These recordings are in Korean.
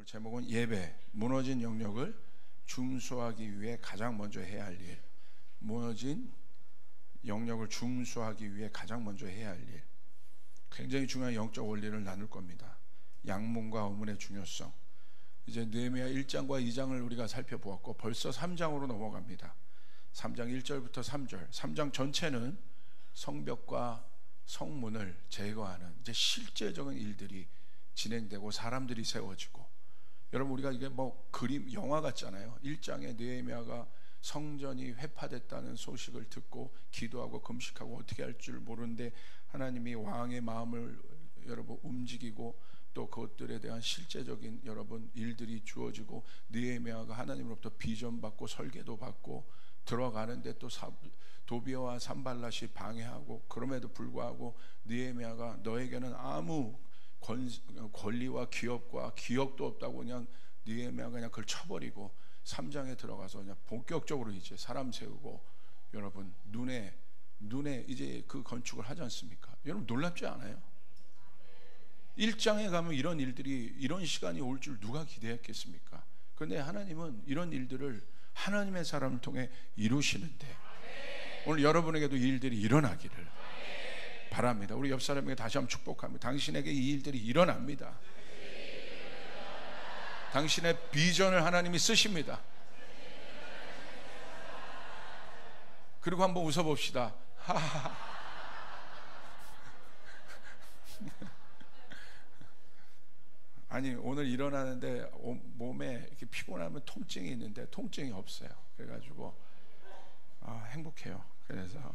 오늘 제목은 예배, 무너진 영역을 중수하기 위해 가장 먼저 해야 할 일. 무너진 영역을 중수하기 위해 가장 먼저 해야 할 일. 굉장히 중요한 영적 원리를 나눌 겁니다. 양문과 어문의 중요성. 이제 느헤미야 1장과 2장을 우리가 살펴보았고 벌써 3장으로 넘어갑니다. 3장 1절부터 3절. 3장 전체는 성벽과 성문을 제거하는 이제 실제적인 일들이 진행되고 사람들이 세워지고, 여러분 우리가 이게 뭐 그림 영화 같잖아요. 1장에 느헤미야가 성전이 회파됐다는 소식을 듣고 기도하고 금식하고 어떻게 할 줄 모르는데 하나님이 왕의 마음을 여러분 움직이고 또 그것들에 대한 실제적인 여러분 일들이 주어지고 느헤미야가 하나님으로부터 비전 받고 설계도 받고 들어가는데 또 도비아와 산발랏이 방해하고, 그럼에도 불구하고 느헤미야가 너에게는 아무 권리와 기업도 없다고 그냥 느헤미야가 그냥 그걸 쳐버리고 3장에 들어가서 그냥 본격적으로 이제 사람 세우고 여러분 눈에 이제 그 건축을 하지 않습니까? 여러분 놀랍지 않아요? 1장에 가면 이런 일들이, 이런 시간이 올 줄 누가 기대했겠습니까? 그런데 하나님은 이런 일들을 하나님의 사람을 통해 이루시는데 오늘 여러분에게도 이 일들이 일어나기를 바랍니다. 우리 옆 사람에게 다시 한번 축복합니다. 당신에게 이 일들이 일어납니다. 당신의 비전을 하나님이 쓰십니다. 그리고 한번 웃어봅시다. 아니 오늘 일어나는데 몸에 이렇게 피곤하면 통증이 있는데 통증이 없어요. 그래가지고 행복해요. 그래서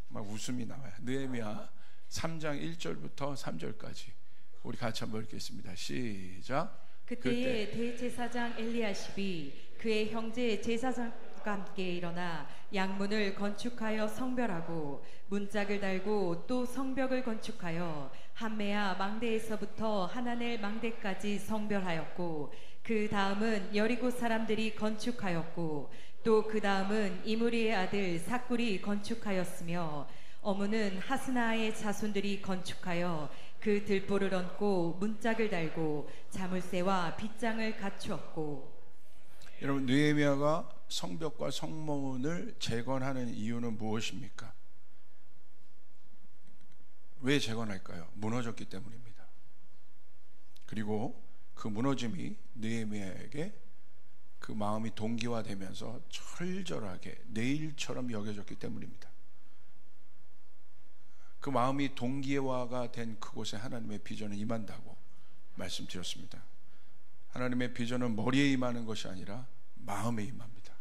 막 웃음이 나와요. 느헤미야 3장 1절부터 3절까지 우리 같이 한번 읽겠습니다. 시작. 그때에 대제사장 엘리야십이 그의 형제 제사장과 함께 일어나 양문을 건축하여 성별하고 문짝을 달고 또 성벽을 건축하여 한메아 망대에서부터 하나넬 망대까지 성별하였고, 그 다음은 여리고 사람들이 건축하였고, 또 그 다음은 이므리의 아들 삭굴이 건축하였으며, 어문은 하스나의 자손들이 건축하여 그 들보를 얹고 문짝을 달고 자물쇠와 빗장을 갖추었고. 여러분 느헤미야가 성벽과 성문을 재건하는 이유는 무엇입니까? 왜 재건할까요? 무너졌기 때문입니다. 그리고 그 무너짐이 느헤미야에게 그 마음이 동기화되면서 철저하게 내일처럼 여겨졌기 때문입니다. 그 마음이 동기화가 된 그곳에 하나님의 비전은 임한다고 말씀드렸습니다. 하나님의 비전은 머리에 임하는 것이 아니라 마음에 임합니다.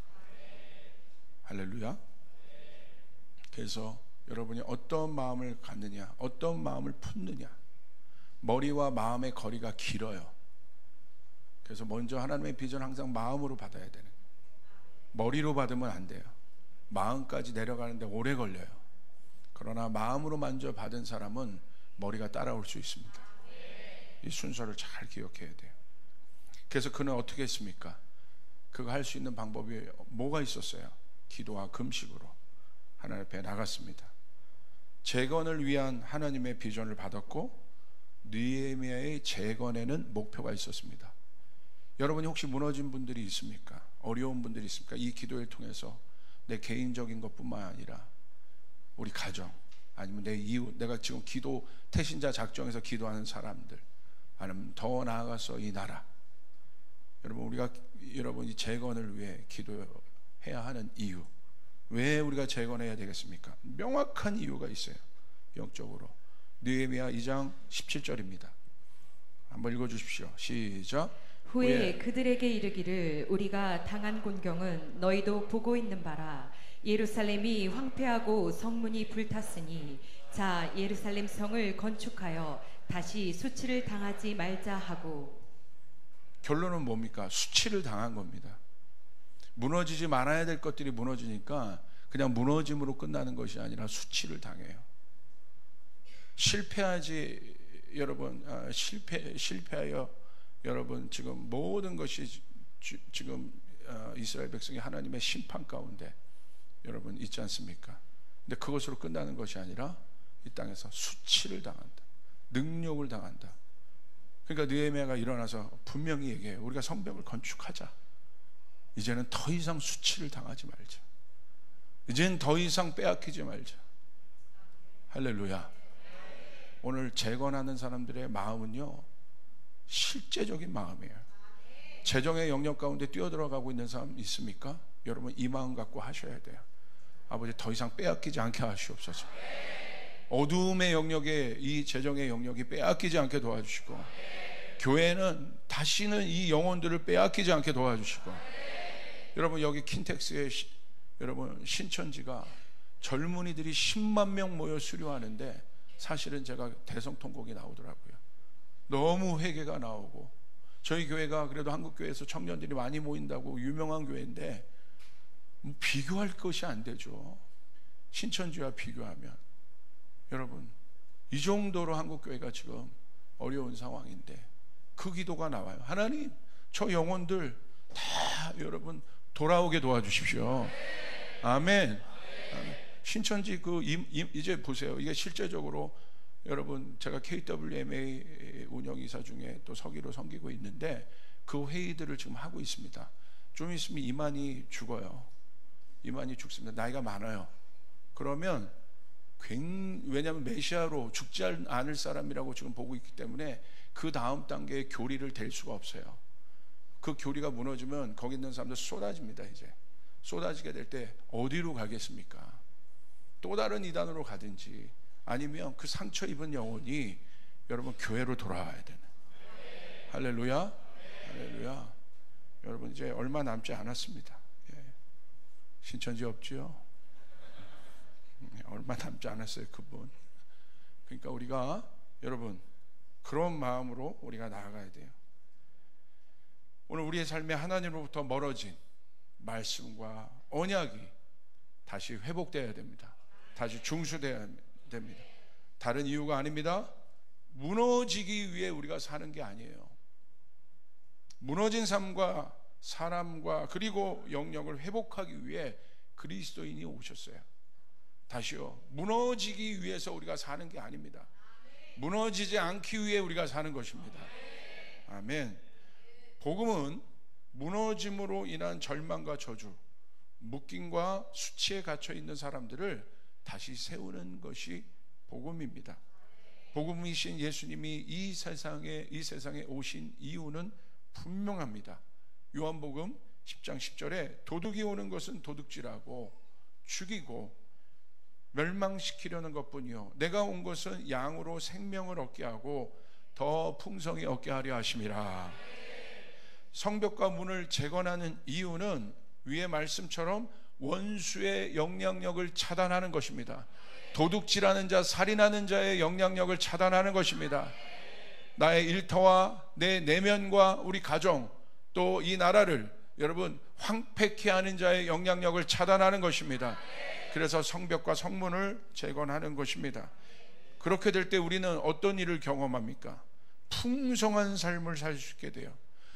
할렐루야. 그래서 여러분이 어떤 마음을 갖느냐, 어떤 마음을 품느냐, 머리와 마음의 거리가 길어요. 그래서 먼저 하나님의 비전 항상 마음으로 받아야 되는 거예요. 머리로 받으면 안 돼요. 마음까지 내려가는데 오래 걸려요. 그러나 마음으로 먼저 받은 사람은 머리가 따라올 수 있습니다. 이 순서를 잘 기억해야 돼요. 그래서 그는 어떻게 했습니까? 그거 할 수 있는 방법이 뭐가 있었어요? 기도와 금식으로 하나님 앞에 나갔습니다. 재건을 위한 하나님의 비전을 받았고 느헤미야의 재건에는 목표가 있었습니다. 여러분이 혹시 무너진 분들이 있습니까? 어려운 분들이 있습니까? 이 기도를 통해서 내 개인적인 것뿐만 아니라 우리 가정, 아니면 내 이웃, 내가 지금 기도 태신자 작정해서 기도하는 사람들, 아니면 더 나아가서 이 나라, 여러분 이 재건을 위해 기도해야 하는 이유, 왜 우리가 재건해야 되겠습니까? 명확한 이유가 있어요. 영적으로. 느헤미야 2장 17절입니다. 한번 읽어주십시오. 시작. 후에 그들에게 이르기를 우리가 당한 곤경은 너희도 보고 있는 바라. 예루살렘이 황폐하고 성문이 불탔으니 자 예루살렘 성을 건축하여 다시 수치를 당하지 말자 하고. 결론은 뭡니까? 수치를 당한 겁니다. 무너지지 말아야 될 것들이 무너지니까 그냥 무너짐으로 끝나는 것이 아니라 수치를 당해요. 실패하여 여러분 지금 모든 것이 지금 이스라엘 백성이 하나님의 심판 가운데 여러분 있지 않습니까? 근데 그것으로 끝나는 것이 아니라 이 땅에서 수치를 당한다, 능욕을 당한다. 그러니까 느헤미야가 일어나서 분명히 얘기해요. 우리가 성벽을 건축하자. 이제는 더 이상 수치를 당하지 말자. 이제는 더 이상 빼앗기지 말자. 할렐루야. 오늘 재건하는 사람들의 마음은요, 실제적인 마음이에요. 재정의 영역 가운데 뛰어들어가고 있는 사람 있습니까? 여러분 이 마음 갖고 하셔야 돼요. 아버지 더 이상 빼앗기지 않게 하시옵소서. 어두움의 영역에 이 재정의 영역이 빼앗기지 않게 도와주시고, 교회는 다시는 이 영혼들을 빼앗기지 않게 도와주시고, 여러분 여기 킨텍스의 여러분 신천지가 젊은이들이 10만 명 모여 수료하는데 사실은 제가 대성통곡이 나오더라고요. 너무 회개가 나오고, 저희 교회가 그래도 한국교회에서 청년들이 많이 모인다고 유명한 교회인데 비교할 것이 안 되죠. 신천지와 비교하면. 여러분 이 정도로 한국교회가 지금 어려운 상황인데 그 기도가 나와요. 하나님 저 영혼들 다 여러분 돌아오게 도와주십시오. 아멘. 신천지 이제 보세요. 이게 실제적으로 여러분 제가 KWMA 운영이사 중에 또 서기로 섬기고 있는데 그 회의들을 지금 하고 있습니다. 좀 있으면 이만희 죽어요. 이만희 죽습니다. 나이가 많아요. 그러면 왜냐하면 메시아로 죽지 않을 사람이라고 지금 보고 있기 때문에 그 다음 단계의 교리를 댈 수가 없어요. 그 교리가 무너지면 거기 있는 사람들 쏟아집니다. 이제 쏟아지게 될 때 어디로 가겠습니까? 또 다른 이단으로 가든지 아니면 그 상처 입은 영혼이 여러분 교회로 돌아와야 되는. 할렐루야. 할렐루야. 여러분 이제 얼마 남지 않았습니다. 예. 신천지 없지요? 얼마 남지 않았어요 그분. 그러니까 우리가 여러분 그런 마음으로 우리가 나아가야 돼요. 오늘 우리의 삶에 하나님으로부터 멀어진 말씀과 언약이 다시 회복되어야 됩니다. 다시 중수되어야 됩니다. 다른 이유가 아닙니다. 무너지기 위해 우리가 사는 게 아니에요. 무너진 삶과 사람과 그리고 영역을 회복하기 위해 그리스도인이 오셨어요. 다시요, 무너지기 위해서 우리가 사는 게 아닙니다. 무너지지 않기 위해 우리가 사는 것입니다. 아멘. 복음은 무너짐으로 인한 절망과 저주, 묶임과 수치에 갇혀 있는 사람들을 다시 세우는 것이 복음입니다. 복음이신 예수님이 이 세상에 오신 이유는 분명합니다. 요한복음 10장 10절에 도둑이 오는 것은 도둑질하고 죽이고 멸망시키려는 것뿐이요 내가 온 것은 양으로 생명을 얻게 하고 더 풍성히 얻게 하려 하심이라. 성벽과 문을 재건하는 이유는 위의 말씀처럼 원수의 영향력을 차단하는 것입니다. 도둑질하는 자, 살인하는 자의 영향력을 차단하는 것입니다. 나의 일터와 내 내면과 우리 가정 또 이 나라를 여러분 황폐케 하는 자의 영향력을 차단하는 것입니다. 그래서 성벽과 성문을 재건하는 것입니다. 그렇게 될 때 우리는 어떤 일을 경험합니까? 풍성한 삶을 살 수 있게 돼요.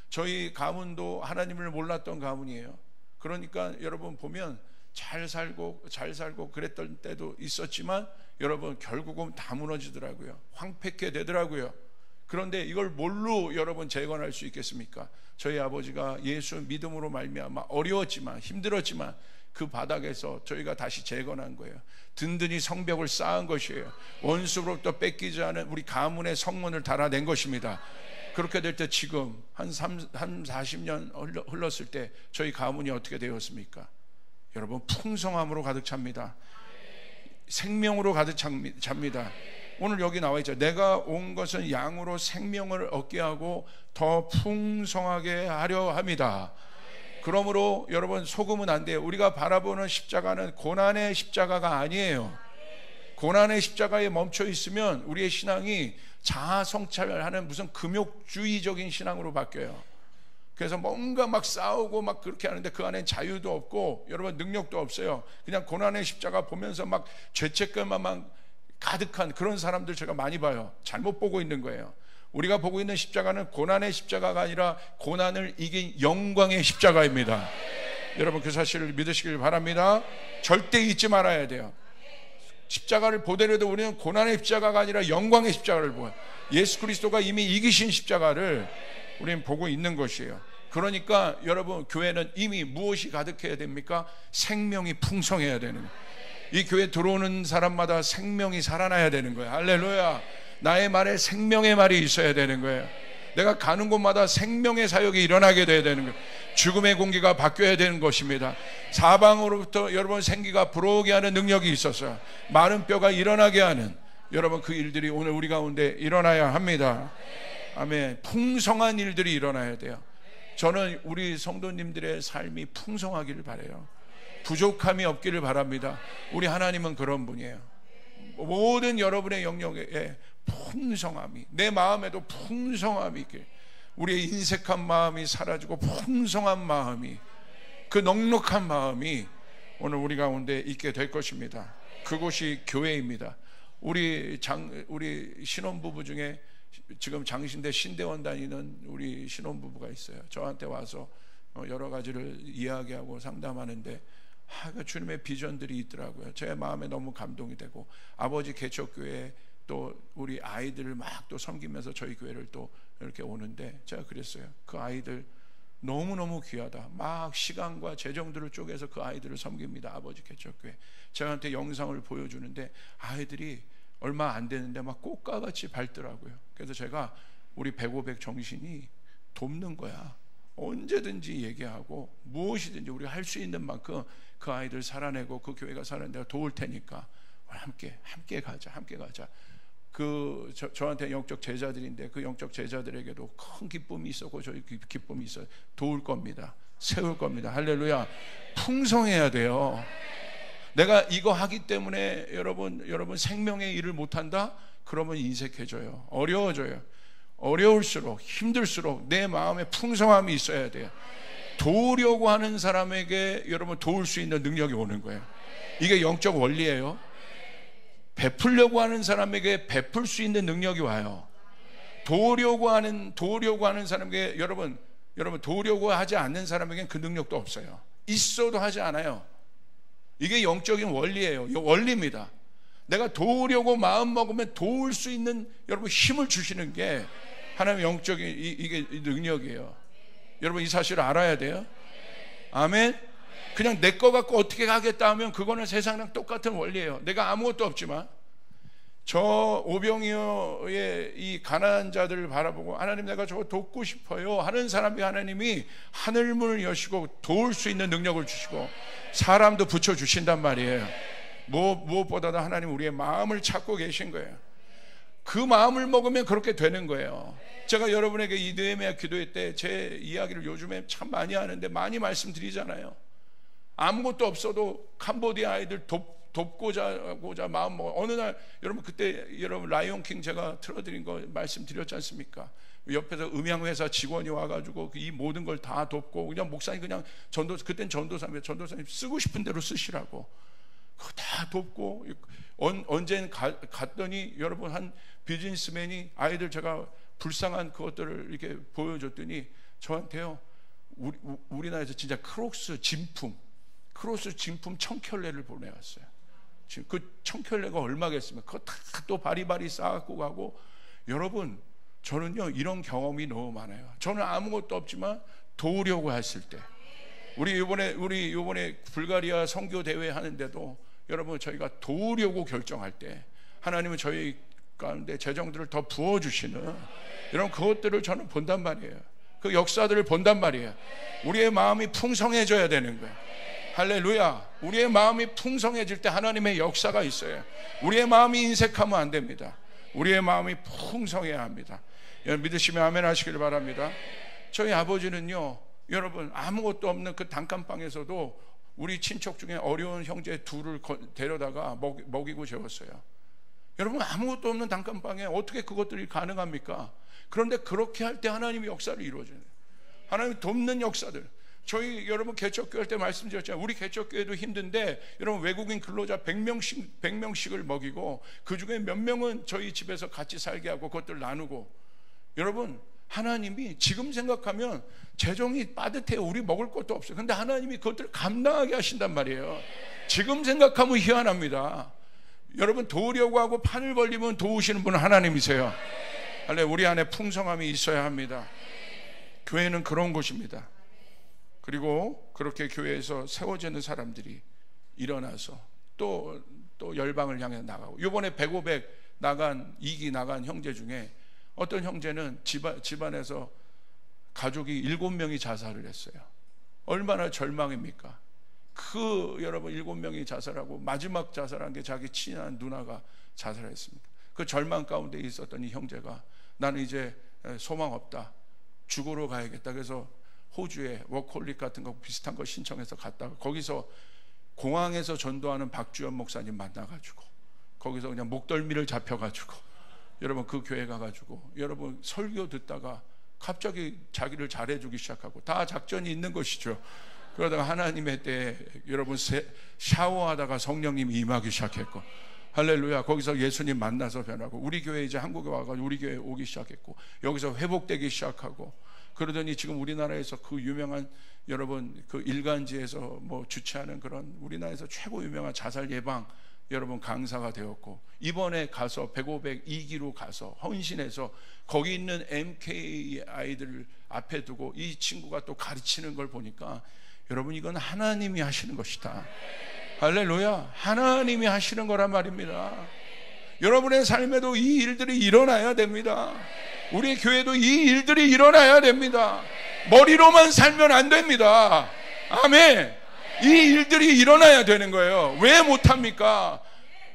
저희 가문도 하나님을 몰랐던 가문이에요. 그러니까 여러분 보면 잘 살고 그랬던 때도 있었지만 여러분 결국은 다 무너지더라고요. 황폐케 되더라고요. 그런데 이걸 뭘로 여러분 재건할 수 있겠습니까? 저희 아버지가 예수 믿음으로 말미암아 어려웠지만 힘들었지만 그 바닥에서 저희가 다시 재건한 거예요. 든든히 성벽을 쌓은 것이에요. 원수로부터 뺏기지 않은 우리 가문의 성문을 달아낸 것입니다. 그렇게 될 때 지금 한 40년 흘렀을 때 저희 가문이 어떻게 되었습니까? 여러분 풍성함으로 가득 찹니다. 생명으로 가득 찹니다. 오늘 여기 나와 있죠. 내가 온 것은 양으로 생명을 얻게 하고 더 풍성하게 하려 합니다. 그러므로 여러분 속으면 안 돼요. 우리가 바라보는 십자가는 고난의 십자가가 아니에요. 고난의 십자가에 멈춰 있으면 우리의 신앙이 자아 성찰하는 무슨 금욕주의적인 신앙으로 바뀌어요. 그래서 뭔가 막 싸우고 막 그렇게 하는데 그 안엔 자유도 없고 여러분 능력도 없어요. 그냥 고난의 십자가 보면서 막 죄책감만 가득한 그런 사람들 제가 많이 봐요. 잘못 보고 있는 거예요. 우리가 보고 있는 십자가는 고난의 십자가가 아니라 고난을 이긴 영광의 십자가입니다. 여러분 그 사실을 믿으시길 바랍니다. 절대 잊지 말아야 돼요. 십자가를 보더라도 우리는 고난의 십자가가 아니라 영광의 십자가를 보아요. 예수 그리스도가 이미 이기신 십자가를 우리는 보고 있는 것이에요. 그러니까 여러분, 교회는 이미 무엇이 가득해야 됩니까? 생명이 풍성해야 되는 거예요. 이 교회 들어오는 사람마다 생명이 살아나야 되는 거예요. 할렐루야. 나의 말에 생명의 말이 있어야 되는 거예요. 내가 가는 곳마다 생명의 사역이 일어나게 돼야 되는 거예요. 죽음의 공기가 바뀌어야 되는 것입니다. 사방으로부터 여러분 생기가 불어오게 하는 능력이 있어서 마른 뼈가 일어나게 하는 여러분 그 일들이 오늘 우리 가운데 일어나야 합니다. 아멘. 풍성한 일들이 일어나야 돼요. 저는 우리 성도님들의 삶이 풍성하기를 바라요. 부족함이 없기를 바랍니다. 우리 하나님은 그런 분이에요. 모든 여러분의 영역에 풍성함이, 내 마음에도 풍성함이 있길, 우리의 인색한 마음이 사라지고 풍성한 마음이, 그 넉넉한 마음이 오늘 우리 가운데 있게 될 것입니다. 그곳이 교회입니다. 우리 신혼부부 중에 지금 장신대 신대원 다니는 우리 신혼부부가 있어요. 저한테 와서 여러 가지를 이야기하고 상담하는데 그 주님의 비전들이 있더라고요. 제 마음에 너무 감동이 되고, 아버지 개척교회 또 우리 아이들을 막 또 섬기면서 저희 교회를 또 이렇게 오는데 제가 그랬어요. 그 아이들 너무너무 귀하다. 막 시간과 재정들을 쪼개서 그 아이들을 섬깁니다. 아버지 개척교회. 저한테 영상을 보여주는데 아이들이 얼마 안 되는데 막 꽃가같이 밝더라고요. 그래서 제가 우리 105백 정신이 돕는 거야. 언제든지 얘기하고 무엇이든지 우리가 할 수 있는 만큼 그 아이들 살아내고 그 교회가 살아내고 내가 도울 테니까 함께 가자. 저한테 영적 제자들인데 그 영적 제자들에게도 큰 기쁨이 있었고 저희 기쁨이 있어요. 도울 겁니다. 세울 겁니다. 할렐루야. 풍성해야 돼요. 내가 이거 하기 때문에 여러분 생명의 일을 못한다? 그러면 인색해져요. 어려워져요. 어려울수록 힘들수록 내 마음에 풍성함이 있어야 돼요. 도우려고 하는 사람에게 여러분 도울 수 있는 능력이 오는 거예요. 이게 영적 원리예요. 베풀려고 하는 사람에게 베풀 수 있는 능력이 와요. 도우려고 하는 사람에게 여러분 도우려고 하지 않는 사람에게는 그 능력도 없어요. 있어도 하지 않아요. 이게 영적인 원리예요. 이 원리입니다. 내가 도우려고 마음 먹으면 도울 수 있는 여러분 힘을 주시는 게 하나님의 영적인 이게 능력이에요. 여러분 이 사실을 알아야 돼요. 아멘. 그냥 내 거 갖고 어떻게 하겠다 하면 그거는 세상이랑 똑같은 원리예요. 내가 아무것도 없지만 저 오병이어의 이 가난한 자들을 바라보고 하나님 내가 저거 돕고 싶어요 하는 사람이 하나님이 하늘문을 여시고 도울 수 있는 능력을 주시고 사람도 붙여주신단 말이에요. 무엇보다도 하나님 우리의 마음을 찾고 계신 거예요. 그 마음을 먹으면 그렇게 되는 거예요. 제가 여러분에게 이 느헤미야 기도회 때 제 이야기를 요즘에 참 많이 하는데 많이 말씀드리잖아요. 아무것도 없어도 캄보디아 아이들 돕고자 하고자 마음 먹어. 어느 날 여러분 그때 여러분 라이온킹 제가 틀어드린 거 말씀드렸지 않습니까? 옆에서 음향회사 직원이 와가지고 이 모든 걸 다 돕고 그냥 목사님 그냥 그땐 전도사님 쓰고 싶은 대로 쓰시라고 그거 다 돕고 언젠 갔더니 여러분 한 비즈니스맨이 아이들 제가 불쌍한 그것들을 이렇게 보여줬더니 저한테요 우리나라에서 진짜 크로스 진품 1000켤레를 보내왔어요. 지금 그 1000켤레가 얼마겠습니까? 그거 다 또 바리바리 쌓고 가고. 여러분 저는요 이런 경험이 너무 많아요. 저는 아무것도 없지만 도우려고 했을 때 우리 이번에 불가리아 선교 대회 하는데도 여러분 저희가 도우려고 결정할 때 하나님은 저희 가운데 재정들을 더 부어주시는 이런 그것들을 저는 본단 말이에요. 그 역사들을 본단 말이에요. 우리의 마음이 풍성해져야 되는 거예요. 할렐루야. 우리의 마음이 풍성해질 때 하나님의 역사가 있어요. 우리의 마음이 인색하면 안 됩니다. 우리의 마음이 풍성해야 합니다. 믿으시면 아멘 하시길 바랍니다. 저희 아버지는요 여러분 아무것도 없는 그 단칸방에서도 우리 친척 중에 어려운 형제 둘을 데려다가 먹이고 재웠어요. 여러분 아무것도 없는 단칸방에 어떻게 그것들이 가능합니까? 그런데 그렇게 할 때 하나님의 역사를 이루어줘요. 하나님 돕는 역사들. 저희 여러분 개척교회 할 때 말씀드렸잖아요. 우리 개척교회도 힘든데 여러분 외국인 근로자 100명씩을 먹이고 그 중에 몇 명은 저희 집에서 같이 살게 하고 그것들 나누고. 여러분 하나님이 지금 생각하면 재정이 빠듯해요. 우리 먹을 것도 없어요. 근데 하나님이 그것들을 감당하게 하신단 말이에요. 지금 생각하면 희한합니다. 여러분 도우려고 하고 판을 벌리면 도우시는 분은 하나님이세요. 할렐루야. 우리 안에 풍성함이 있어야 합니다. 교회는 그런 곳입니다. 그리고 그렇게 교회에서 세워지는 사람들이 일어나서 또 열방을 향해 나가고, 이번에 100, 나간 2기 나간 형제 중에 어떤 형제는 집안에서 가족이 7명이 자살을 했어요. 얼마나 절망입니까? 여러분 7명이 자살하고 마지막 자살한 게 자기 친한 누나가 자살했습니다. 그 절망 가운데 있었던 이 형제가 나는 이제 소망 없다, 죽으러 가야겠다. 그래서 호주에 워크홀릭 같은 거 비슷한 거 신청해서 갔다가 거기서 공항에서 전도하는 박주연 목사님 만나가지고 거기서 그냥 목덜미를 잡혀가지고 여러분 그 교회 가가지고 여러분 설교 듣다가 갑자기 자기를 잘해주기 시작하고, 다 작전이 있는 것이죠. 그러다가 하나님의 때에 여러분 샤워하다가 성령님이 임하기 시작했고, 할렐루야. 거기서 예수님 만나서 변하고, 우리 교회 이제 한국에 와가지고 우리 교회 오기 시작했고, 여기서 회복되기 시작하고, 그러더니 지금 우리나라에서 그 유명한 여러분 그 일간지에서 뭐 주최하는 그런 우리나라에서 최고 유명한 자살 예방 여러분 강사가 되었고, 이번에 가서 100, 2기로 가서 헌신해서 거기 있는 MK 아이들을 앞에 두고 이 친구가 또 가르치는 걸 보니까 여러분 이건 하나님이 하시는 것이다. 할렐루야. 하나님이 하시는 거란 말입니다. 여러분의 삶에도 이 일들이 일어나야 됩니다. 우리 교회도 이 일들이 일어나야 됩니다. 머리로만 살면 안 됩니다. 아멘. 이 일들이 일어나야 되는 거예요. 왜 못합니까?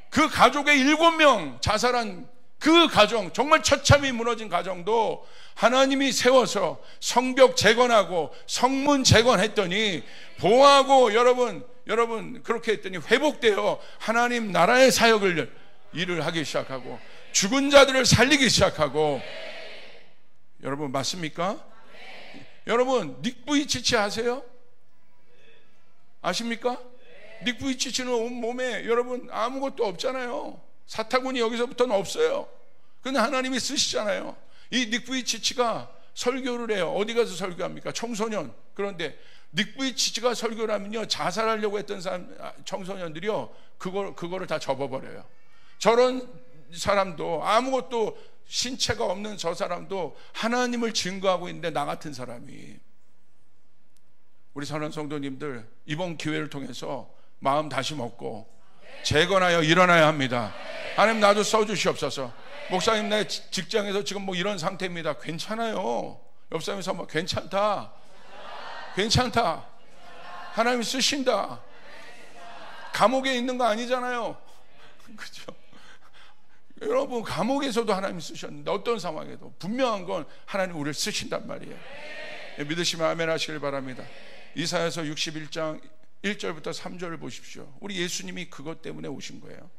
그 가족의 7명 자살한 그 가정, 정말 처참히 무너진 가정도 하나님이 세워서 성벽 재건하고 성문 재건했더니 보호하고 여러분 그렇게 했더니 회복되어 하나님 나라의 사역을 일을 하기 시작하고 죽은 자들을 살리기 시작하고. 여러분 맞습니까? 여러분 닉 부이치치 아세요? 아십니까? 닉 부이치치는 온몸에 여러분 아무것도 없잖아요. 사타구니 여기서부터는 없어요. 근데 하나님이 쓰시잖아요. 이 닉 부이치치가 설교를 해요. 어디 가서 설교합니까? 청소년. 그런데 닉 부이치치가 설교를 하면요, 자살하려고 했던 청소년들이요 그거를 다 접어버려요. 저런 사람도 아무것도 신체가 없는 저 사람도 하나님을 증거하고 있는데, 나 같은 사람이, 우리 선한 성도님들 이번 기회를 통해서 마음 다시 먹고 재건하여 일어나야 합니다. 하나님 나도 써주시옵소서. 목사님 내 직장에서 지금 뭐 이런 상태입니다. 괜찮아요. 옆 사람에서 뭐 괜찮다. 하나님이 쓰신다. 감옥에 있는 거 아니잖아요. 그렇죠? 여러분 감옥에서도 하나님이 쓰셨는데 어떤 상황에도 분명한 건 하나님 우리를 쓰신단 말이에요. 믿으시면 아멘 하시길 바랍니다. 이사야서 61장 1절부터 3절을 보십시오. 우리 예수님이 그것 때문에 오신 거예요.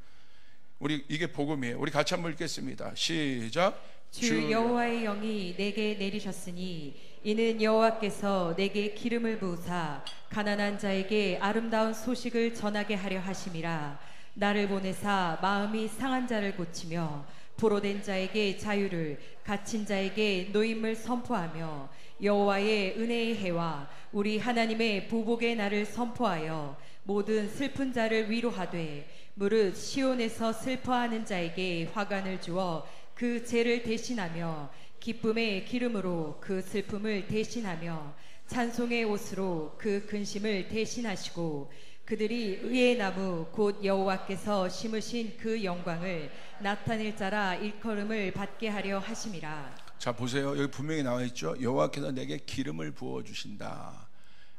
우리 이게 복음이에요. 우리 같이 한번 읽겠습니다. 시작. 주 여호와의 영이 내게 내리셨으니 이는 여호와께서 내게 기름을 부으사 가난한 자에게 아름다운 소식을 전하게 하려 하심이라. 나를 보내사 마음이 상한 자를 고치며 포로된 자에게 자유를, 갇힌 자에게 노임을 선포하며 여호와의 은혜의 해와 우리 하나님의 보복의 날을 선포하여 모든 슬픈 자를 위로하되 무릇 시온에서 슬퍼하는 자에게 화관을 주어 그 죄를 대신하며 기쁨의 기름으로 그 슬픔을 대신하며 찬송의 옷으로 그 근심을 대신하시고 그들이 의의 나무 곧 여호와께서 심으신 그 영광을 나타낼 자라 일컬음을 받게 하려 하심이라. 자 보세요. 여기 분명히 나와 있죠. 여호와께서 내게 기름을 부어 주신다.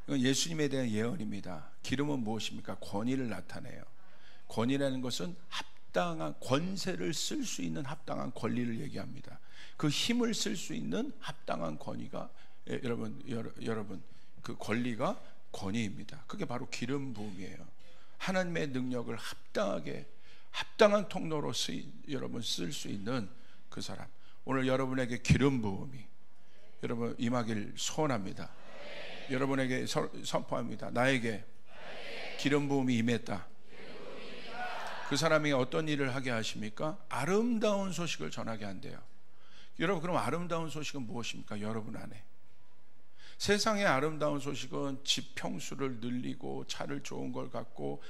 이건 예수님에 대한 예언입니다. 기름은 무엇입니까? 권위를 나타내요. 권위라는 것은 합당한 권세를 쓸 수 있는 합당한 권리를 얘기합니다. 그 힘을 쓸 수 있는 합당한 권위가 여러분 그 권리가 권위입니다. 그게 바로 기름 부음이에요. 하나님의 능력을 합당한 통로로 여러분 쓸 수 있는 그 사람. 오늘 여러분에게 기름 부음이 여러분 임하길 소원합니다. 여러분에게 선포합니다. 나에게 기름 부음이 임했다. 그 사람이 어떤 일을 하게 하십니까? 아름다운 소식을 전하게 한대요. 여러분 그럼 아름다운 소식은 무엇입니까? 여러분 안에 세상의 아름다운 소식은 집 평수를 늘리고 차를 좋은 걸 갖고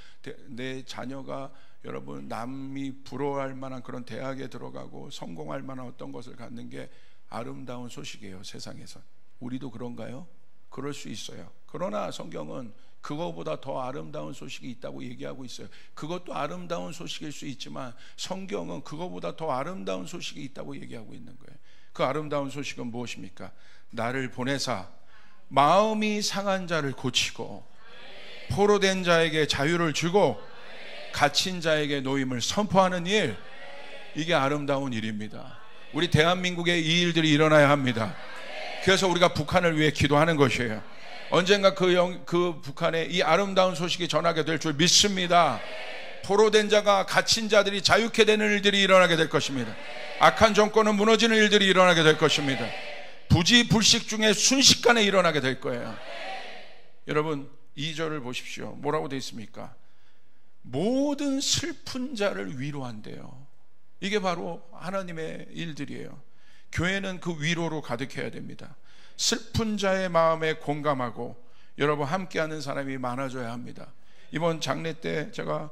내 자녀가 여러분 남이 부러워할 만한 그런 대학에 들어가고 성공할 만한 어떤 것을 갖는 게 아름다운 소식이에요. 세상에서. 우리도 그런가요? 그럴 수 있어요. 그러나 성경은 그거보다 더 아름다운 소식이 있다고 얘기하고 있어요. 그것도 아름다운 소식일 수 있지만 성경은 그거보다 더 아름다운 소식이 있다고 얘기하고 있는 거예요. 그 아름다운 소식은 무엇입니까? 나를 보내사 마음이 상한 자를 고치고 포로된 자에게 자유를 주고 갇힌 자에게 노임을 선포하는 일, 이게 아름다운 일입니다. 우리 대한민국에 이 일들이 일어나야 합니다. 그래서 우리가 북한을 위해 기도하는 것이에요. 언젠가 그 북한에 이 아름다운 소식이 전하게 될 줄 믿습니다. 포로된 자가, 갇힌 자들이 자유케 되는 일들이 일어나게 될 것입니다. 악한 정권은 무너지는 일들이 일어나게 될 것입니다. 부지불식 중에 순식간에 일어나게 될 거예요. 여러분 2절을 보십시오. 뭐라고 되어 있습니까? 모든 슬픈 자를 위로한대요. 이게 바로 하나님의 일들이에요. 교회는 그 위로로 가득해야 됩니다. 슬픈 자의 마음에 공감하고 여러분 함께하는 사람이 많아져야 합니다. 이번 장례 때 제가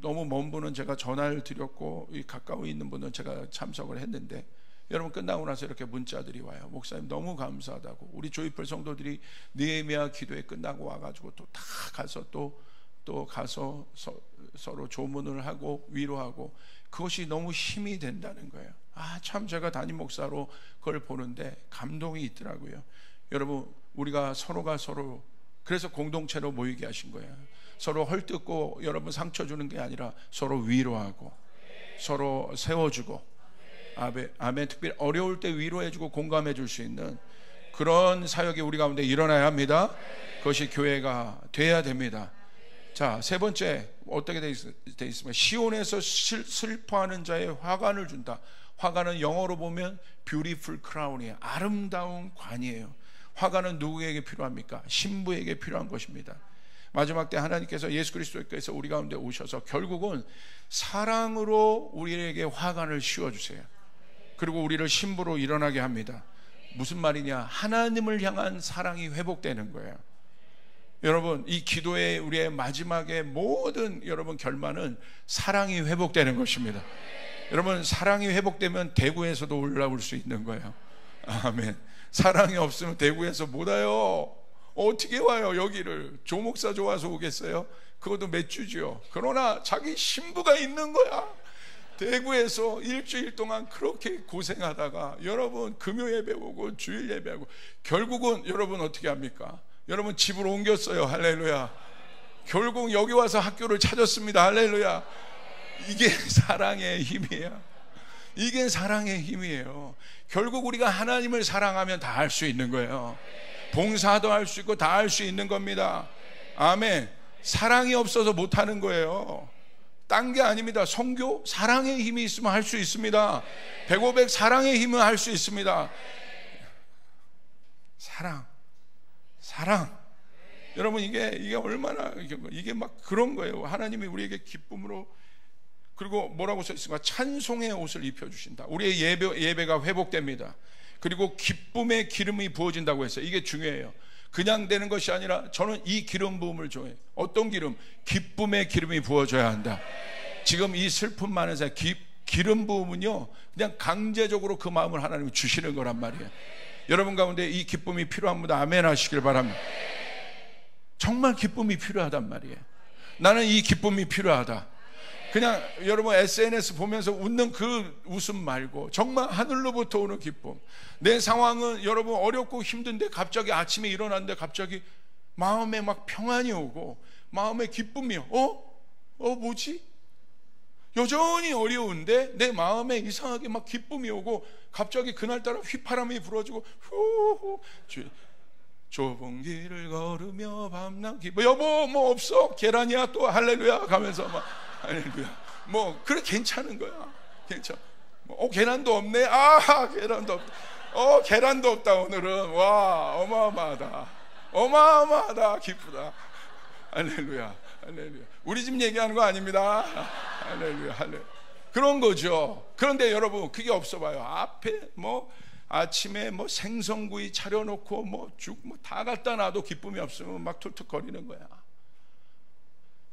너무 먼 분은 제가 전화를 드렸고 가까이 있는 분은 제가 참석을 했는데, 여러분 끝나고 나서 이렇게 문자들이 와요. 목사님 너무 감사하다고. 우리 조이풀 성도들이 느헤미야 기도회 끝나고 와가지고 또 다 가서 또 가서 서로 조문을 하고 위로하고, 그것이 너무 힘이 된다는 거예요. 참 제가 담임 목사로 그걸 보는데 감동이 있더라고요. 여러분 우리가 서로가 서로, 그래서 공동체로 모이게 하신 거예요. 서로 헐뜯고 여러분 상처 주는 게 아니라 서로 위로하고 서로 세워주고, 아멘. 특별히 어려울 때 위로해주고 공감해 줄 수 있는 그런 사역이 우리 가운데 일어나야 합니다. 그것이 교회가 돼야 됩니다. 자, 세 번째 어떻게 돼 있습니까? 시온에서 슬퍼하는 자의 화관을 준다. 화관은 영어로 보면 beautiful crown이에요. 아름다운 관이에요. 화관은 누구에게 필요합니까? 신부에게 필요한 것입니다. 마지막 때 하나님께서 예수 그리스도께서 우리 가운데 오셔서 결국은 사랑으로 우리에게 화관을 씌워주세요. 그리고 우리를 신부로 일어나게 합니다. 무슨 말이냐? 하나님을 향한 사랑이 회복되는 거예요. 여러분 이 기도의 우리의 마지막의 모든 여러분 결말은 사랑이 회복되는 것입니다. 여러분 사랑이 회복되면 대구에서도 올라올 수 있는 거예요. 아멘. 사랑이 없으면 대구에서 못 와요. 어떻게 와요? 여기를 조목사 좋아서 오겠어요? 그것도 몇 주죠. 그러나 자기 신부가 있는 거야. 대구에서 일주일 동안 그렇게 고생하다가 여러분 금요 예배 오고 주일 예배하고 결국은 여러분 어떻게 합니까? 여러분 집으로 옮겼어요. 할렐루야. 결국 여기 와서 학교를 찾았습니다. 할렐루야. 이게 사랑의 힘이에요. 이게 사랑의 힘이에요. 결국 우리가 하나님을 사랑하면 다 할 수 있는 거예요. 봉사도 할 수 있고 다 할 수 있는 겁니다. 아멘. 사랑이 없어서 못하는 거예요. 딴 게 아닙니다. 선교, 사랑의 힘이 있으면 할 수 있습니다. 100, 사랑의 힘은 할 수 있습니다. 사랑. 여러분 이게 얼마나 이게 막 그런 거예요. 하나님이 우리에게 기쁨으로, 그리고 뭐라고 써 있습니까? 찬송의 옷을 입혀주신다. 우리의 예배가 회복됩니다. 그리고 기쁨의 기름이 부어진다고 했어요. 이게 중요해요. 그냥 되는 것이 아니라 저는 이 기름 부음을 좋아해요. 어떤 기름? 기쁨의 기름이 부어져야 한다. 지금 이 슬픔 많은 사람 기름 부음은요 그냥 강제적으로 그 마음을 하나님이 주시는 거란 말이에요. 여러분 가운데 이 기쁨이 필요한 분들 아멘 하시길 바랍니다. 정말 기쁨이 필요하단 말이에요. 나는 이 기쁨이 필요하다. 그냥 여러분 SNS 보면서 웃는 그 웃음 말고 정말 하늘로부터 오는 기쁨. 내 상황은 여러분 어렵고 힘든데 갑자기 아침에 일어났는데 갑자기 마음에 막 평안이 오고 마음에 기쁨이 뭐지? 여전히 어려운데 내 마음에 이상하게 막 기쁨이 오고 갑자기 그날따라 휘파람이 불어주고 후후 좁은 길을 걸으며 밤낮 여보 뭐 없어? 계란이야 또 할렐루야 가면서 막 할렐루야 뭐 그래 괜찮은 거야. 괜찮아. 계란도 없네. 계란도 없다. 계란도 없다. 오늘은 와 어마어마하다. 기쁘다. 할렐루야. 우리 집 얘기하는 거 아닙니다. 할렐루야. 그런 거죠. 그런데 여러분 그게 없어 봐요. 앞에 뭐 아침에 뭐 생선구이 차려놓고 뭐 죽 뭐 다 갖다 놔도 기쁨이 없으면 막 툴툴거리는 거야.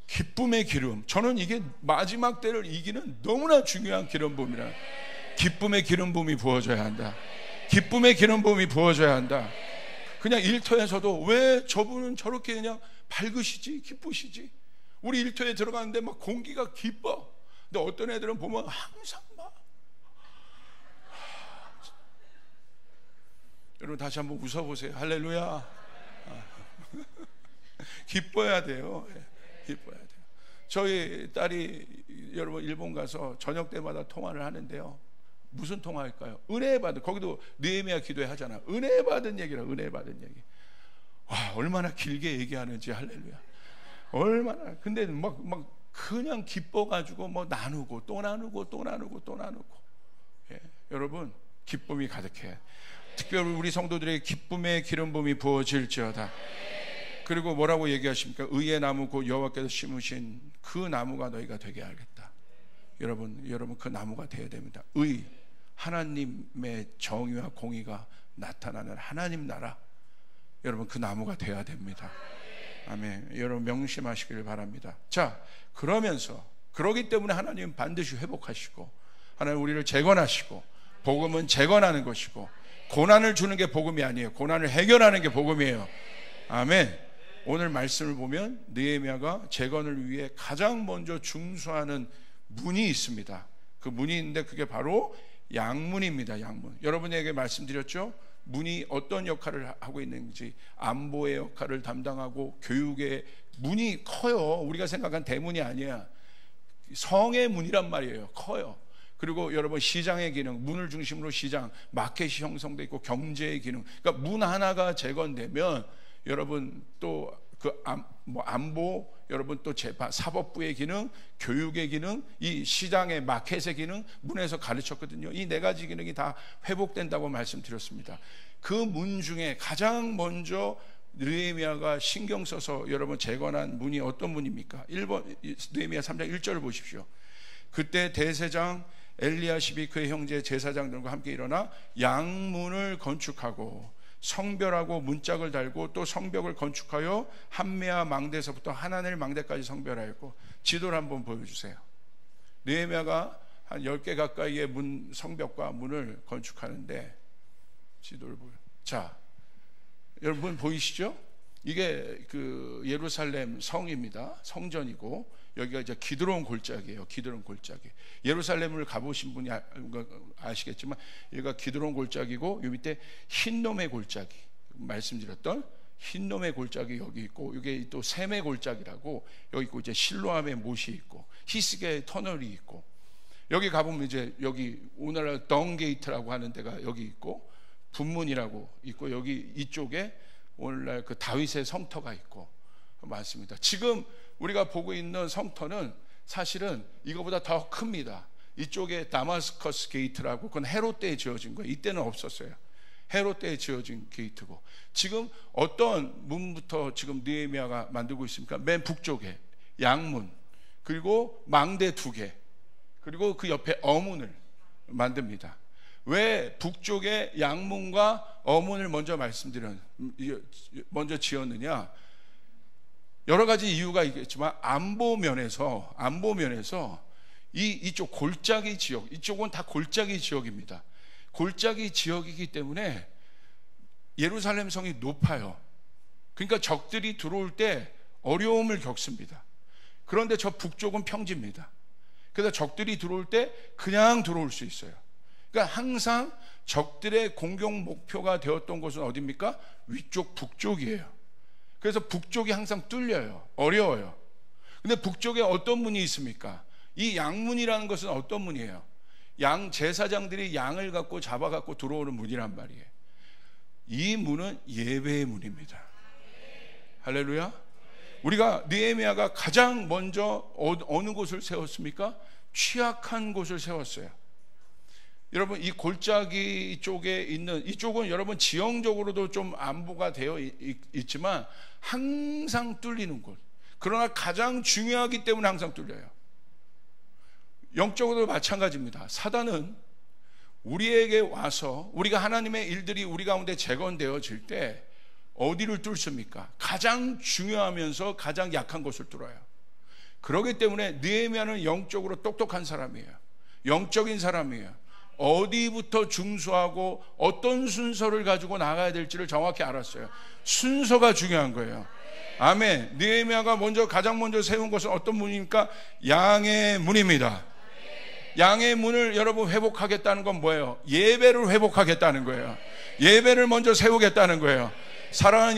기쁨의 기름. 저는 이게 마지막 때를 이기는 너무나 중요한 기름 부음이라. 기쁨의 기름 부음이 부어져야 한다. 기쁨의 기름 부음이 부어져야 한다. 그냥 일터에서도 왜 저분은 저렇게 그냥 밝으시지, 기쁘시지? 우리 일터에 들어가는데 막 공기가 기뻐. 근데 어떤 애들은 보면 항상 막 여러분 다시 한번 웃어보세요. 할렐루야. 기뻐야 돼요. 기뻐야 돼요. 저희 딸이 여러분 일본 가서 저녁 때마다 통화를 하는데요. 무슨 통화일까요? 은혜 받은, 거기도 느헤미야 기도회 하잖아. 은혜 받은 얘기라. 은혜 받은 얘기. 와, 얼마나 길게 얘기하는지. 할렐루야. 얼마나. 근데 막 그냥 기뻐가지고 뭐 나누고 또 나누고 또 나누고 또 나누고. 예, 여러분 기쁨이 가득해. 특별히 우리 성도들에게 기쁨의 기름 부음이 부어질지어다. 그리고 뭐라고 얘기하십니까? 의의 나무 곧 여호와께서 심으신 그 나무가 너희가 되게 하겠다. 여러분 그 나무가 되어야 됩니다. 의, 하나님의 정의와 공의가 나타나는 하나님 나라. 여러분 그 나무가 되어야 됩니다. 아멘. 여러분 명심하시길 바랍니다. 자, 그러면서 그러기 때문에 하나님은 반드시 회복하시고 하나님 우리를 재건하시고, 복음은 재건하는 것이고 고난을 주는 게 복음이 아니에요. 고난을 해결하는 게 복음이에요. 아멘. 오늘 말씀을 보면 느헤미야가 재건을 위해 가장 먼저 중수하는 문이 있습니다. 그 문이 있는데 그게 바로 양문입니다. 양문. 여러분에게 말씀드렸죠? 문이 어떤 역할을 하고 있는지. 안보의 역할을 담당하고 교육의 문이 커요. 우리가 생각한 대문이 아니야. 성의 문이란 말이에요. 커요. 그리고 여러분 시장의 기능, 문을 중심으로 시장, 마켓이 형성되어 있고 경제의 기능. 그러니까 문 하나가 재건되면 여러분 또 그 안보, 여러분 또 사법부의 기능, 교육의 기능, 이 시장의 마켓의 기능, 문에서 가르쳤거든요. 이 네 가지 기능이 다 회복된다고 말씀드렸습니다. 그 문 중에 가장 먼저 느헤미야가 신경 써서 여러분 재건한 문이 어떤 문입니까? 1번 느헤미야 3장 1절을 보십시오. 그때 대제장 엘리야십이 그의 형제 제사장들과 함께 일어나 양문을 건축하고 성별하고 문짝을 달고 또 성벽을 건축하여 한메아 망대에서부터 하나넬 망대까지 성별하였고. 지도를 한번 보여주세요. 느헤미야가 한 10개 가까이의 문, 성벽과 문을 건축하는데 지도를 보여. 자, 여러분 보이시죠? 이게 그 예루살렘 성입니다. 성전이고 여기가 이제 기드론 골짜기예요. 기드론 골짜기. 예루살렘을 가보신 분이 아시겠지만 여기가 기드론 골짜기고 요 밑에 흰놈의 골짜기, 말씀드렸던 흰놈의 골짜기 여기 있고, 여기 또 샘의 골짜기라고 여기 있고, 이제 실로암의 못이 있고 히스게의 터널이 있고, 여기 가보면 이제 여기 오늘날 덩게이트라고 하는 데가 여기 있고, 분문이라고 있고, 여기 이쪽에 오늘날 그 다윗의 성터가 있고 많습니다. 지금 우리가 보고 있는 성터는 사실은 이거보다 더 큽니다. 이쪽에 다마스커스 게이트라고, 그건 헤롯 때에 지어진 거예요. 이때는 없었어요. 헤롯 때에 지어진 게이트고, 지금 어떤 문부터 지금 느헤미야가 만들고 있습니까? 맨 북쪽에 양문, 그리고 망대 2개, 그리고 그 옆에 어문을 만듭니다. 왜 북쪽에 양문과 어문을 먼저 지었느냐? 여러 가지 이유가 있겠지만 안보 면에서 이쪽 골짜기 지역, 이쪽은 다 골짜기 지역입니다. 골짜기 지역이기 때문에 예루살렘 성이 높아요. 그러니까 적들이 들어올 때 어려움을 겪습니다. 그런데 저 북쪽은 평지입니다. 그래서 적들이 들어올 때 그냥 들어올 수 있어요. 그러니까 항상 적들의 공격 목표가 되었던 곳은 어디입니까? 위쪽 북쪽이에요. 그래서 북쪽이 항상 뚫려요. 어려워요. 근데 북쪽에 어떤 문이 있습니까? 이 양문이라는 것은 어떤 문이에요? 양 제사장들이 양을 갖고 잡아갖고 들어오는 문이란 말이에요. 이 문은 예배의 문입니다. 할렐루야. 우리가 느헤미야가 가장 먼저 어느 곳을 세웠습니까? 취약한 곳을 세웠어요. 여러분 이 골짜기 쪽에 있는 이쪽은 여러분 지형적으로도 좀 안보가 되어 있지만 항상 뚫리는 곳. 그러나 가장 중요하기 때문에 항상 뚫려요. 영적으로도 마찬가지입니다. 사단은 우리에게 와서 우리가 하나님의 일들이 우리 가운데 재건되어질 때 어디를 뚫습니까? 가장 중요하면서 가장 약한 곳을 뚫어요. 그렇기 때문에 느헤미야는 영적으로 똑똑한 사람이에요. 영적인 사람이에요. 어디부터 중수하고 어떤 순서를 가지고 나가야 될지를 정확히 알았어요. 순서가 중요한 거예요. 아멘. 느헤미야가 가장 먼저 세운 것은 어떤 문입니까? 양의 문입니다. 양의 문을 여러분 회복하겠다는 건 뭐예요? 예배를 회복하겠다는 거예요. 예배를 먼저 세우겠다는 거예요. 사랑하는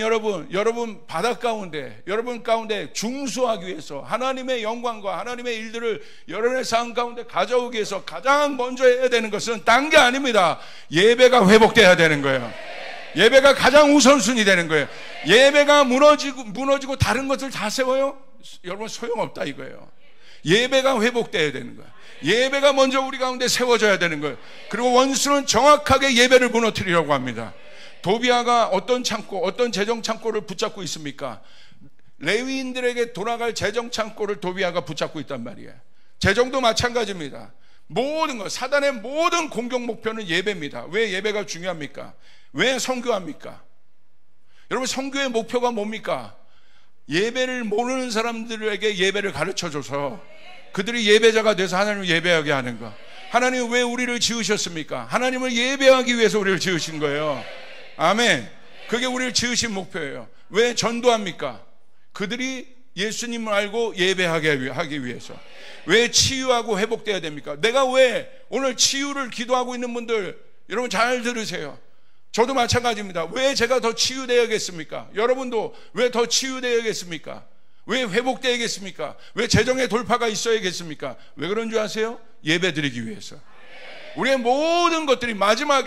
여러분 바닥 가운데, 여러분 가운데 중수하기 위해서 하나님의 영광과 하나님의 일들을 여러분의 삶 가운데 가져오기 위해서 가장 먼저 해야 되는 것은 딴 게 아닙니다. 예배가 회복돼야 되는 거예요. 예배가 가장 우선순위 되는 거예요. 예배가 무너지고 다른 것을 다 세워요? 여러분 소용없다 이거예요. 예배가 회복돼야 되는 거예요. 예배가 먼저 우리 가운데 세워져야 되는 거예요. 그리고 원수는 정확하게 예배를 무너뜨리려고 합니다. 도비아가 어떤 재정 창고를 붙잡고 있습니까? 레위인들에게 돌아갈 재정 창고를 도비아가 붙잡고 있단 말이에요. 재정도 마찬가지입니다. 모든 것, 사단의 모든 공격 목표는 예배입니다. 왜 예배가 중요합니까? 왜 선교합니까? 여러분 선교의 목표가 뭡니까? 예배를 모르는 사람들에게 예배를 가르쳐줘서 그들이 예배자가 돼서 하나님을 예배하게 하는 것. 하나님은 왜 우리를 지으셨습니까? 하나님을 예배하기 위해서 우리를 지으신 거예요. 아멘. 그게 우리를 지으신 목표예요. 왜 전도합니까? 그들이 예수님을 알고 예배하게 하기 위해서. 왜 치유하고 회복돼야 됩니까? 내가 왜 오늘 치유를 기도하고 있는 분들 여러분 잘 들으세요. 저도 마찬가지입니다. 왜 제가 더 치유되어야겠습니까? 여러분도 왜 더 치유되어야겠습니까? 왜 회복되어야겠습니까? 왜 재정의 돌파가 있어야겠습니까? 왜 그런 줄 아세요? 예배 드리기 위해서. 우리의 모든 것들이 마지막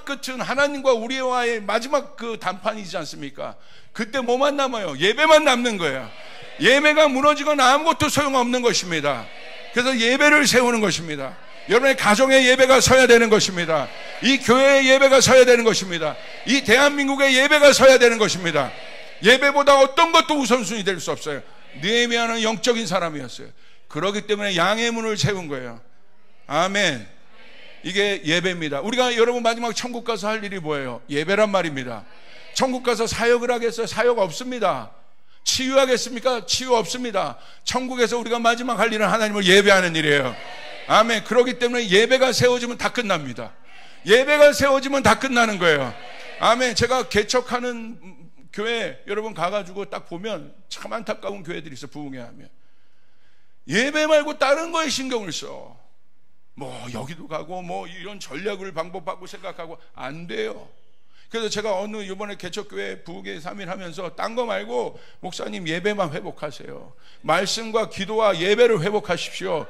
끝은 하나님과 우리와의 마지막 그 단판이지 않습니까? 그때 뭐만 남아요? 예배만 남는 거예요. 예배가 무너지거나 아무것도 소용없는 것입니다. 그래서 예배를 세우는 것입니다. 여러분의 가정의 예배가 서야 되는 것입니다. 이 교회의 예배가 서야 되는 것입니다. 이 대한민국의 예배가 서야 되는 것입니다. 예배보다 어떤 것도 우선순위 될 수 없어요. 느헤미야는 영적인 사람이었어요. 그렇기 때문에 양의 문을 세운 거예요. 아멘. 이게 예배입니다. 우리가 여러분 마지막 천국 가서 할 일이 뭐예요? 예배란 말입니다. 천국 가서 사역을 하겠어요? 사역 없습니다. 치유하겠습니까? 치유 없습니다. 천국에서 우리가 마지막 할 일은 하나님을 예배하는 일이에요. 아멘. 그렇기 때문에 예배가 세워지면 다 끝납니다. 예배가 세워지면 다 끝나는 거예요. 아멘. 제가 개척하는 교회 여러분 가가지고 딱 보면 참 안타까운 교회들이 있어. 부흥회 하면 예배 말고 다른 거에 신경을 써. 뭐 여기도 가고 뭐 이런 전략을 방법하고 생각하고 안 돼요. 그래서 제가 이번에 개척교회 부흥회 3일 하면서 딴 거 말고 목사님 예배만 회복하세요. 말씀과 기도와 예배를 회복하십시오.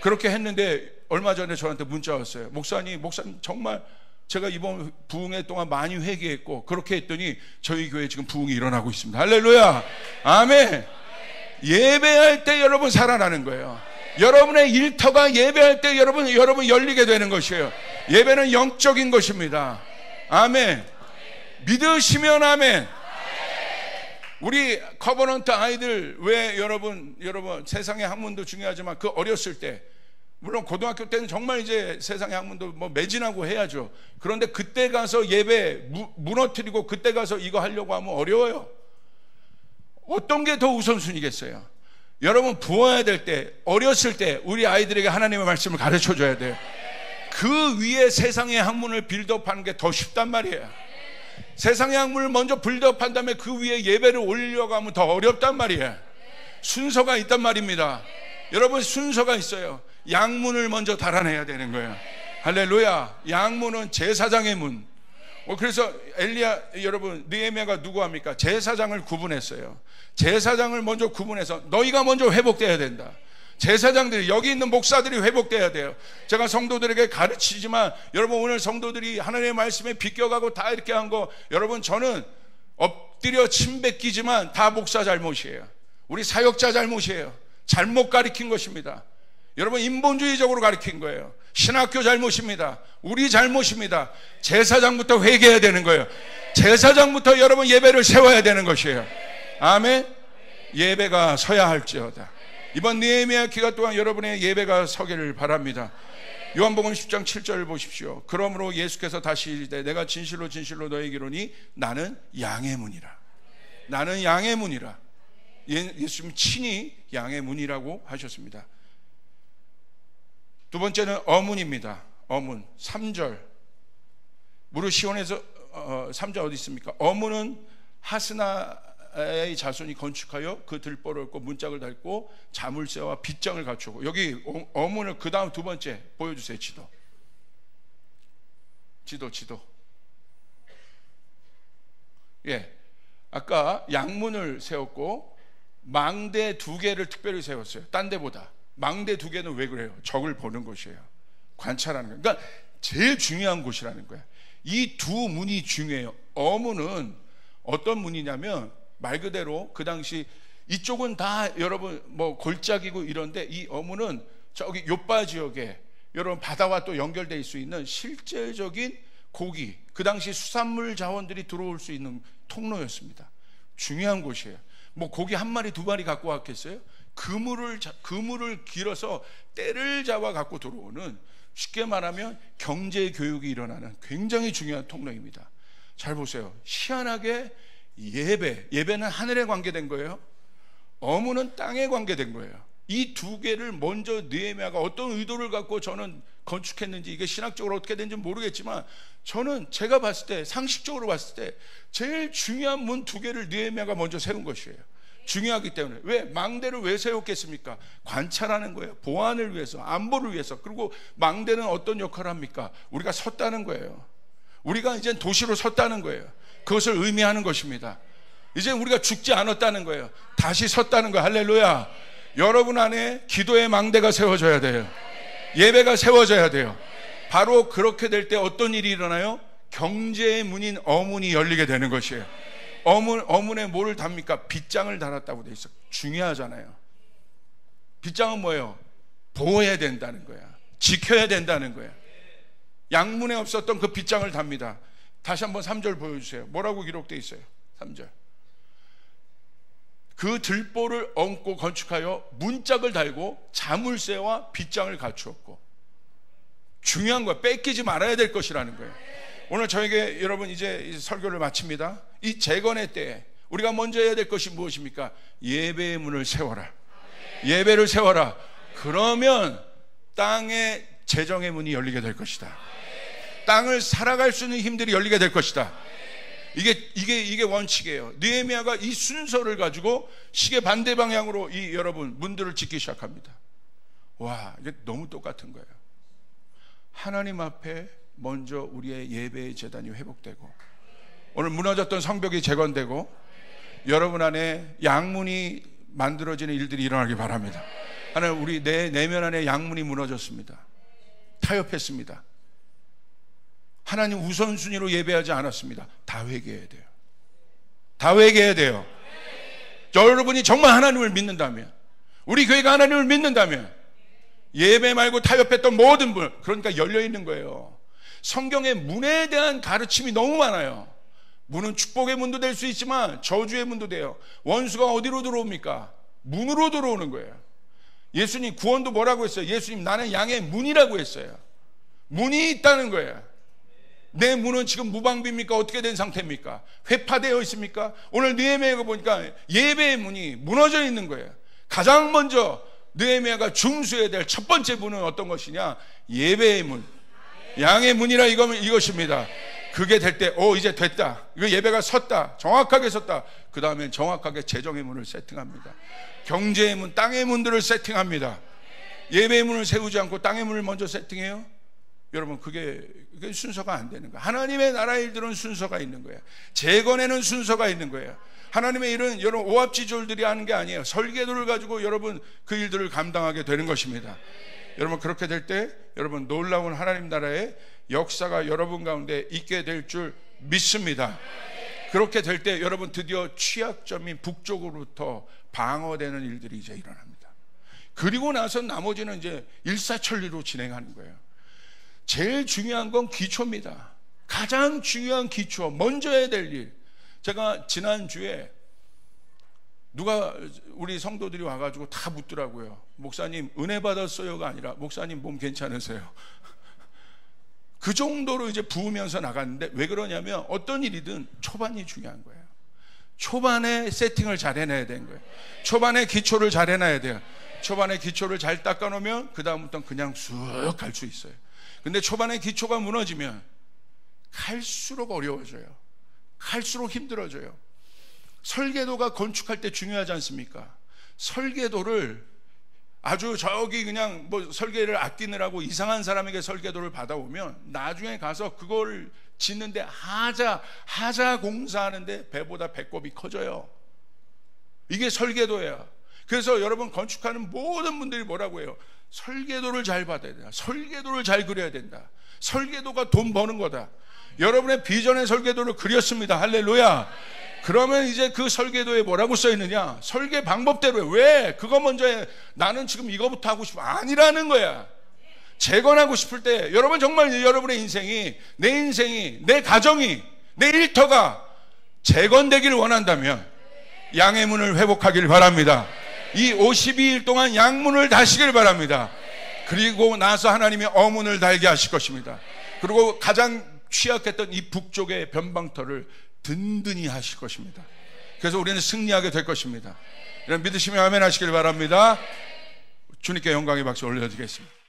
그렇게 했는데 얼마 전에 저한테 문자 왔어요. 목사님 정말 제가 이번 부흥회 동안 많이 회개했고 그렇게 했더니 저희 교회에 지금 부흥이 일어나고 있습니다. 할렐루야. 아멘. 예배할 때 여러분 살아나는 거예요. 여러분의 일터가 예배할 때 여러분 열리게 되는 것이에요. 예배는 영적인 것입니다. 아멘. 믿으시면 아멘. 우리 커버넌트 아이들 왜 여러분 세상의 학문도 중요하지만 그 어렸을 때 물론 고등학교 때는 정말 이제 세상의 학문도 뭐 매진하고 해야죠. 그런데 그때 가서 예배 무너뜨리고 그때 가서 이거 하려고 하면 어려워요. 어떤 게 더 우선순위겠어요? 여러분 부어야 될 때 어렸을 때 우리 아이들에게 하나님의 말씀을 가르쳐 줘야 돼요. 그 위에 세상의 학문을 빌드업하는 게 더 쉽단 말이에요. 세상의 학문을 먼저 빌드업한 다음에 그 위에 예배를 올리려고 하면 더 어렵단 말이에요. 순서가 있단 말입니다. 여러분 순서가 있어요. 양문을 먼저 달아내야 되는 거예요. 할렐루야. 양문은 제사장의 문. 그래서 여러분 느헤미야가 누구 합니까? 제사장을 구분했어요. 제사장을 먼저 구분해서 너희가 먼저 회복돼야 된다. 제사장들이 여기 있는 목사들이 회복돼야 돼요. 제가 성도들에게 가르치지만 여러분 오늘 성도들이 하나님의 말씀에 비껴가고 다 이렇게 한 거 여러분 저는 엎드려 침 뱉기지만 다 목사 잘못이에요. 우리 사역자 잘못이에요. 잘못 가르친 것입니다. 여러분 인본주의적으로 가르친 거예요. 신학교 잘못입니다. 우리 잘못입니다. 제사장부터 회개해야 되는 거예요. 제사장부터 여러분 예배를 세워야 되는 것이에요. 아멘. 예배가 서야 할지어다. 이번 느헤미야 기간 동안 여러분의 예배가 서기를 바랍니다. 요한복음 10장 7절을 보십시오. 그러므로 예수께서 다시 이르되 내가 진실로 진실로 너에게 이르노니 나는 양의 문이라. 나는 양의 문이라. 예수님 친히 양의 문이라고 하셨습니다. 두 번째는 어문입니다. 어문 3절 무릇 시온에서 3절 어디 있습니까? 어문은 하스나의 자손이 건축하여 그 들보를 얹고 문짝을 달고 자물쇠와 빗장을 갖추고, 여기 어문을 그 다음 두 번째 보여주세요. 지도. 예, 아까 양문을 세웠고 망대 2개를 특별히 세웠어요. 딴 데보다. 망대 2개는 왜 그래요? 적을 보는 곳이에요. 관찰하는 거예요. 그러니까 제일 중요한 곳이라는 거예요. 이 두 문이 중요해요. 어문은 어떤 문이냐면 말 그대로 그 당시 이쪽은 다 여러분 뭐 골짜기고 이런데, 이 어문은 저기 요빠 지역에 여러분 바다와 또 연결될 수 있는 실제적인 고기, 그 당시 수산물 자원들이 들어올 수 있는 통로였습니다. 중요한 곳이에요. 뭐 고기 1마리 2마리 갖고 왔겠어요? 그물을 길어서 때를 잡아 갖고 들어오는, 쉽게 말하면 경제 교육이 일어나는 굉장히 중요한 통로입니다. 잘 보세요. 희한하게 예배는 하늘에 관계된 거예요. 어문은 땅에 관계된 거예요. 이 2개를 먼저 느헤미야가 어떤 의도를 갖고 저는 건축했는지, 이게 신학적으로 어떻게 되는지 모르겠지만, 저는 제가 봤을 때, 상식적으로 봤을 때 제일 중요한 문 2개를 느헤미야가 먼저 세운 것이에요. 중요하기 때문에. 왜? 망대를 왜 세웠겠습니까? 관찰하는 거예요. 보안을 위해서, 안보를 위해서. 그리고 망대는 어떤 역할을 합니까? 우리가 섰다는 거예요. 우리가 이제 도시로 섰다는 거예요. 그것을 의미하는 것입니다. 이제 우리가 죽지 않았다는 거예요. 다시 섰다는 거예요. 할렐루야. 여러분 안에 기도의 망대가 세워져야 돼요. 예배가 세워져야 돼요. 바로 그렇게 될 때 어떤 일이 일어나요? 경제의 문인 어문이 열리게 되는 것이에요. 어문에 뭐를 답니까? 빗장을 달았다고 돼 있어. 중요하잖아요. 빗장은 뭐예요? 보호해야 된다는 거야. 지켜야 된다는 거야. 양문에 없었던 그 빗장을 답니다. 다시 한번 3절 보여주세요. 뭐라고 기록되어 있어요? 3절. 그 들보를 얹고 건축하여 문짝을 달고 자물쇠와 빗장을 갖추었고. 중요한 거야. 뺏기지 말아야 될 것이라는 거예요. 오늘 저에게 여러분 이제 설교를 마칩니다. 이 재건의 때에 우리가 먼저 해야 될 것이 무엇입니까? 예배의 문을 세워라. 예배를 세워라. 그러면 땅의 재정의 문이 열리게 될 것이다. 땅을 살아갈 수 있는 힘들이 열리게 될 것이다. 이게 원칙이에요. 느헤미야가 이 순서를 가지고 시계 반대 방향으로 이 여러분 문들을 짓기 시작합니다. 와, 이게 너무 똑같은 거예요. 하나님 앞에 먼저 우리의 예배의 재단이 회복되고, 오늘 무너졌던 성벽이 재건되고, 여러분 안에 양문이 만들어지는 일들이 일어나기 바랍니다. 하나님, 우리 내면 안에 양문이 무너졌습니다. 타협했습니다. 하나님 우선순위로 예배하지 않았습니다. 다 회개해야 돼요. 다 회개해야 돼요. 여러분이 정말 하나님을 믿는다면, 우리 교회가 하나님을 믿는다면, 예배 말고 타협했던 모든 분, 그러니까 열려있는 거예요. 성경의 문에 대한 가르침이 너무 많아요. 문은 축복의 문도 될 수 있지만 저주의 문도 돼요. 원수가 어디로 들어옵니까? 문으로 들어오는 거예요. 예수님 구원도 뭐라고 했어요? 예수님 나는 양의 문이라고 했어요. 문이 있다는 거예요. 내 문은 지금 무방비입니까? 어떻게 된 상태입니까? 회파되어 있습니까? 오늘 느헤미야가 보니까 예배의 문이 무너져 있는 거예요. 가장 먼저 느헤미야가 중수해야 될 첫 번째 문은 어떤 것이냐? 예배의 문, 양의 문이라 이것입니다. 그게 될 때 이제 됐다, 이거 예배가 섰다, 정확하게 섰다. 그 다음엔 정확하게 재정의 문을 세팅합니다. 경제의 문, 땅의 문들을 세팅합니다. 예배의 문을 세우지 않고 땅의 문을 먼저 세팅해요? 여러분 그게 순서가 안 되는 거예요. 하나님의 나라 일들은 순서가 있는 거예요. 재건에는 순서가 있는 거예요. 하나님의 일은 여러분 오합지졸들이 하는 게 아니에요. 설계도를 가지고 여러분 그 일들을 감당하게 되는 것입니다. 여러분 그렇게 될 때 여러분 놀라운 하나님 나라의 역사가 여러분 가운데 있게 될 줄 믿습니다. 그렇게 될 때 여러분 드디어 취약점인 북쪽으로부터 방어되는 일들이 이제 일어납니다. 그리고 나서 나머지는 이제 일사천리로 진행하는 거예요. 제일 중요한 건 기초입니다. 가장 중요한 기초, 먼저 해야 될 일. 제가 지난주에 누가 우리 성도들이 와가지고 다 묻더라고요. 목사님 은혜 받았어요가 아니라 목사님 몸 괜찮으세요? 그 정도로 이제 부으면서 나갔는데 왜 그러냐면 어떤 일이든 초반이 중요한 거예요. 초반에 세팅을 잘 해놔야 되는 거예요. 초반에 기초를 잘 해놔야 돼요. 초반에 기초를 잘 닦아놓으면 그 다음부터는 그냥 쑥 갈 수 있어요. 근데 초반에 기초가 무너지면 갈수록 어려워져요. 갈수록 힘들어져요. 설계도가 건축할 때 중요하지 않습니까? 설계도를 아주 저기 그냥 뭐 설계를 아끼느라고 이상한 사람에게 설계도를 받아오면 나중에 가서 그걸 짓는데 하자 공사하는데 배보다 배꼽이 커져요. 이게 설계도예요. 그래서 여러분 건축하는 모든 분들이 뭐라고 해요? 설계도를 잘 받아야 된다. 설계도를 잘 그려야 된다. 설계도가 돈 버는 거다. 여러분의 비전의 설계도를 그렸습니다. 할렐루야. 그러면 이제 그 설계도에 뭐라고 써 있느냐? 설계 방법대로 해. 왜? 그거 먼저 해. 나는 지금 이거부터 하고 싶어. 아니라는 거야. 재건하고 싶을 때 여러분 정말 여러분의 인생이, 내 인생이, 내 가정이, 내 일터가 재건되기를 원한다면 양의 문을 회복하길 바랍니다. 이 52일 동안 양문을 다시길 바랍니다. 그리고 나서 하나님이 어문을 달게 하실 것입니다. 그리고 가장 취약했던 이 북쪽의 변방터를 든든히 하실 것입니다. 그래서 우리는 승리하게 될 것입니다. 이런 믿으시면 아멘 하시길 바랍니다. 주님께 영광의 박수 올려드리겠습니다.